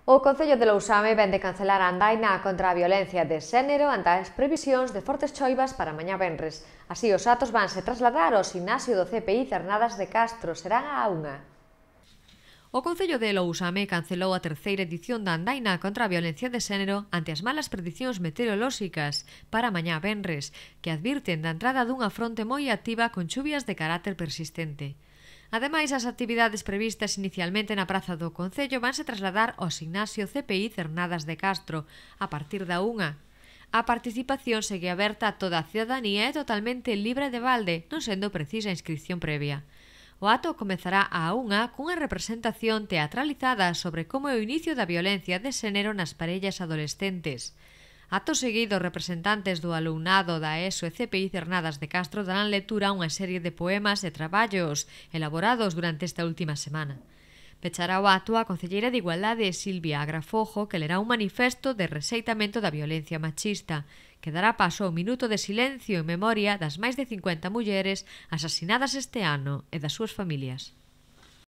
O Concello de Lousame vén de cancelar a andaina contra a violencia de xénero ante as previsións de fortes choivas para mañá venres. Así, os actos vanse trasladar ao gimnasio do CPI Cernadas de Castro. Será á 1:00. O Concello de Lousame cancelou a terceira edición da andaina contra a violencia de xénero ante as malas predicións meteorolóxicas para mañá venres, que advirten da entrada dunha fronte moi activa con chuvias de carácter persistente. Ademais, as actividades previstas inicialmente na Praza do Concello vanse trasladar ao gimnasio CPI Cernadas de Castro a partir da 1:00. A participación segue aberta a toda a cidadanía e totalmente libre de balde, non sendo precisa inscripción previa. O acto comezará á 1:00 cunha representación teatralizada sobre como é o inicio da violencia de xénero nas parellas adolescentes. Acto seguido, representantes do alumnado da ESO e CPI Cernadas de Castro darán lectura a unha serie de poemas e traballos elaborados durante esta última semana. Pechará o acto a concelleira de Igualdade Silvia Agrafojo, que lerá un manifesto de rexeitamento da violencia machista, que dará paso ao minuto de silencio en memoria das máis de 50 mulleres asasinadas este ano e das súas familias.